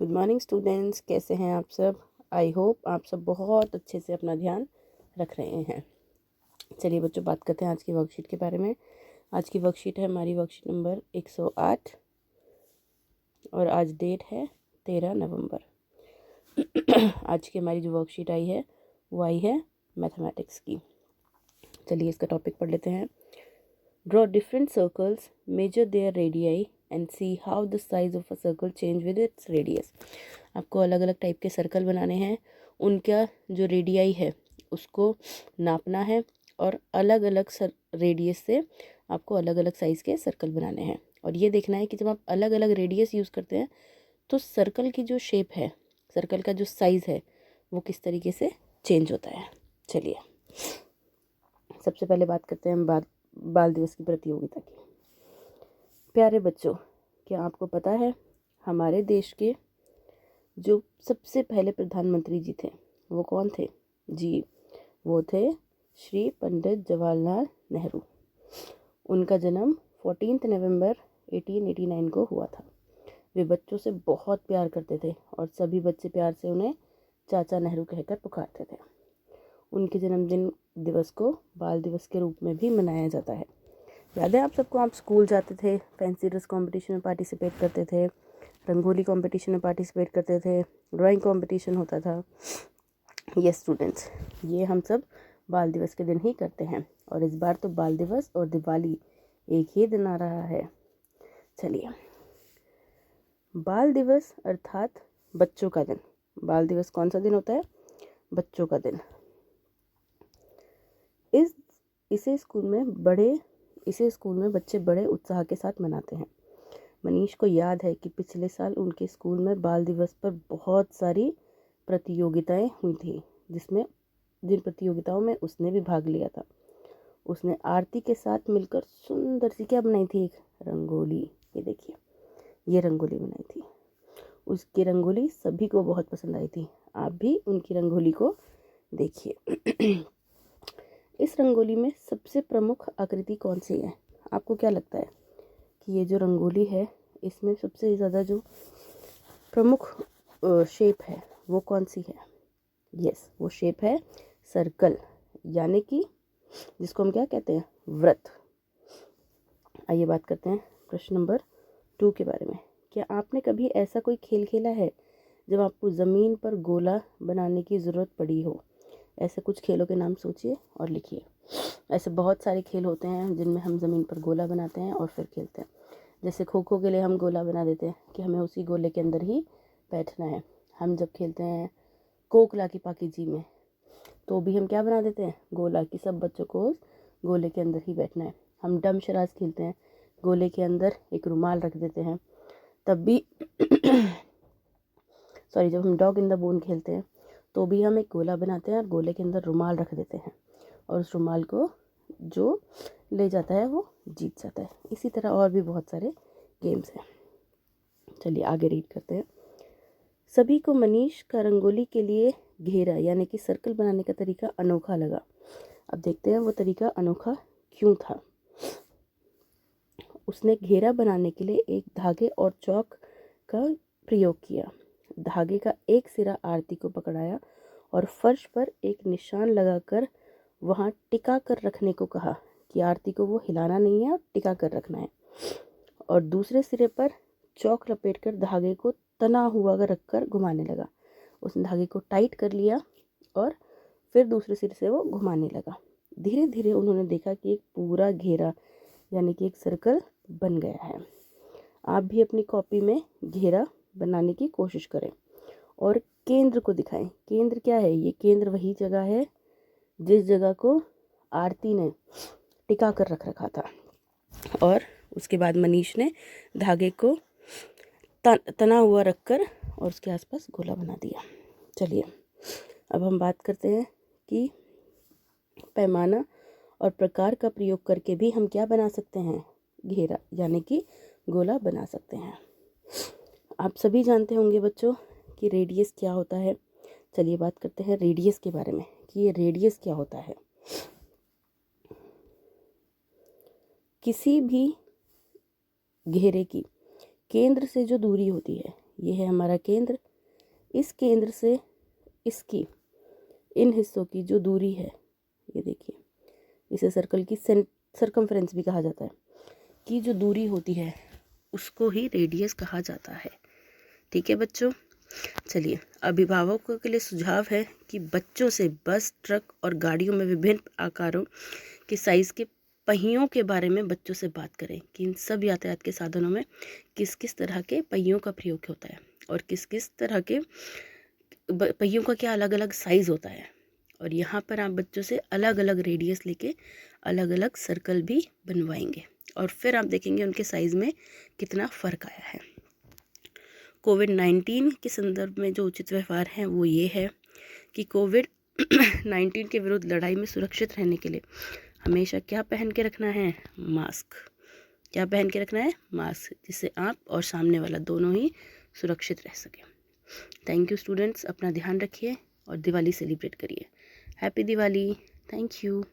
Good morning students, कैसे हैं आप सब। आई होप आप सब बहुत अच्छे से अपना ध्यान रख रहे हैं। चलिए बच्चों, बात करते हैं आज की वर्कशीट के बारे में। आज की वर्कशीट है हमारी वर्कशीट नंबर 108 और आज डेट है 13 नवंबर। आज की हमारी जो वर्कशीट आई है वो आई है मैथमेटिक्स की। चलिए इसका टॉपिक पढ़ लेते हैं। Draw different circles, measure their radii and see how the size of a circle change with its radius. आपको अलग अलग टाइप के सर्कल बनाने हैं, उनका जो रेडियाई है उसको नापना है और अलग अलग रेडियस से आपको अलग अलग साइज़ के सर्कल बनाने हैं। और ये देखना है कि जब आप अलग अलग रेडियस यूज़ करते हैं तो सर्कल की जो शेप है, सर्कल का जो साइज़ है वो किस तरीके से चेंज होता है। चलिए सबसे पहले बात करते हैं हम बाल दिवस की प्रतियोगिता की। प्यारे बच्चों, क्या आपको पता है हमारे देश के जो सबसे पहले प्रधानमंत्री जी थे वो कौन थे? जी, वो थे श्री पंडित जवाहरलाल नेहरू। उनका जन्म 14 नवंबर 1889 को हुआ था। वे बच्चों से बहुत प्यार करते थे और सभी बच्चे प्यार से उन्हें चाचा नेहरू कहकर पुकारते थे। उनके जन्मदिन दिवस को बाल दिवस के रूप में भी मनाया जाता है। याद है आप सबको, आप स्कूल जाते थे, फैंसी ड्रेस कॉम्पिटिशन में पार्टिसिपेट करते थे, रंगोली कंपटीशन में पार्टिसिपेट करते थे, ड्राइंग कंपटीशन होता था। यस स्टूडेंट्स, ये हम सब बाल दिवस के दिन ही करते हैं और इस बार तो बाल दिवस और दिवाली एक ही दिन आ रहा है। चलिए, बाल दिवस अर्थात बच्चों का दिन। बाल दिवस कौन सा दिन होता है? बच्चों का दिन। इसे स्कूल में बच्चे बड़े उत्साह के साथ मनाते हैं। मनीष को याद है कि पिछले साल उनके स्कूल में बाल दिवस पर बहुत सारी प्रतियोगिताएं हुई थी, जिन प्रतियोगिताओं में उसने भी भाग लिया था। उसने आरती के साथ मिलकर सुंदर सी क्या बनाई थी? एक रंगोली। ये देखिए, ये रंगोली बनाई थी। उसकी रंगोली सभी को बहुत पसंद आई थी। आप भी उनकी रंगोली को देखिए। इस रंगोली में सबसे प्रमुख आकृति कौन सी है? आपको क्या लगता है कि ये जो रंगोली है इसमें सबसे ज़्यादा जो प्रमुख शेप है वो कौन सी है? यस, वो शेप है सर्कल, यानी कि जिसको हम क्या कहते हैं? वृत्त। आइए बात करते हैं प्रश्न नंबर 2 के बारे में। क्या आपने कभी ऐसा कोई खेल खेला है जब आपको ज़मीन पर गोला बनाने की ज़रूरत पड़ी हो? ऐसे कुछ खेलों के नाम सोचिए और लिखिए। ऐसे बहुत सारे खेल होते हैं जिनमें हम ज़मीन पर गोला बनाते हैं और फिर खेलते हैं। जैसे खो खो के लिए हम गोला बना देते हैं कि हमें उसी गोले के अंदर ही बैठना है। हम जब खेलते हैं कोकला की पाकी जी में तो भी हम क्या बना देते हैं? गोला, कि सब बच्चों को उस गोले के अंदर ही बैठना है। हम डम शराज खेलते हैं, गोले के अंदर एक रुमाल रख देते हैं। तब भी जब हम डॉग इन द बोन खेलते हैं तो भी हम एक गोला बनाते हैं और गोले के अंदर रुमाल रख देते हैं और उस रुमाल को जो ले जाता है वो जीत जाता है। इसी तरह और भी बहुत सारे गेम्स हैं। चलिए आगे रीड करते हैं। सभी को मनीष का रंगोली के लिए घेरा यानी कि सर्कल बनाने का तरीका अनोखा लगा। अब देखते हैं वो तरीका अनोखा क्यों था। उसने घेरा बनाने के लिए एक धागे और चौक का प्रयोग किया। धागे का एक सिरा आरती को पकड़ाया और फर्श पर एक निशान लगाकर वहां टिका कर रखने को कहा कि आरती को वो हिलाना नहीं है और टिका कर रखना है। और दूसरे सिरे पर चौक लपेटकर धागे को तना हुआ रखकर घुमाने लगा। उसने धागे को टाइट कर लिया और फिर दूसरे सिरे से वो घुमाने लगा। धीरे धीरे उन्होंने देखा कि एक पूरा घेरा यानी कि एक सर्कल बन गया है। आप भी अपनी कॉपी में घेरा बनाने की कोशिश करें और केंद्र को दिखाएं। केंद्र क्या है? ये केंद्र वही जगह है जिस जगह को आरती ने टिका कर रखा था। और उसके बाद मनीष ने धागे को तना हुआ रखकर और उसके आसपास गोला बना दिया। चलिए अब हम बात करते हैं कि पैमाना और प्रकार का प्रयोग करके भी हम क्या बना सकते हैं? घेरा यानी कि गोला बना सकते हैं। आप सभी जानते होंगे बच्चों कि रेडियस क्या होता है। चलिए बात करते हैं रेडियस के बारे में कि ये रेडियस क्या होता है। किसी भी घेरे की केंद्र से जो दूरी होती है ये है हमारा केंद्र। इस केंद्र से इसकी इन हिस्सों की जो दूरी है, ये देखिए, इसे सर्कल की सरकमफ्रेंस भी कहा जाता है, कि जो दूरी होती है उसको ही रेडियस कहा जाता है। ठीक है बच्चों, चलिए अभिभावकों के लिए सुझाव है कि बच्चों से बस, ट्रक और गाड़ियों में विभिन्न आकारों के साइज़ के पहियों के बारे में बच्चों से बात करें कि इन सब यातायात के साधनों में किस किस तरह के पहियों का प्रयोग होता है और किस किस तरह के पहियों का क्या अलग अलग साइज़ होता है। और यहाँ पर आप बच्चों से अलग अलग रेडियस लेके अलग अलग सर्कल भी बनवाएंगे और फिर आप देखेंगे उनके साइज़ में कितना फ़र्क आया है। कोविड-19 के संदर्भ में जो उचित व्यवहार है वो ये है कि कोविड-19 के विरुद्ध लड़ाई में सुरक्षित रहने के लिए हमेशा क्या पहन के रखना है? मास्क। क्या पहन के रखना है? मास्क, जिससे आप और सामने वाला दोनों ही सुरक्षित रह सकें। थैंक यू स्टूडेंट्स, अपना ध्यान रखिए और दिवाली सेलिब्रेट करिए। हैप्पी दिवाली। Thank you.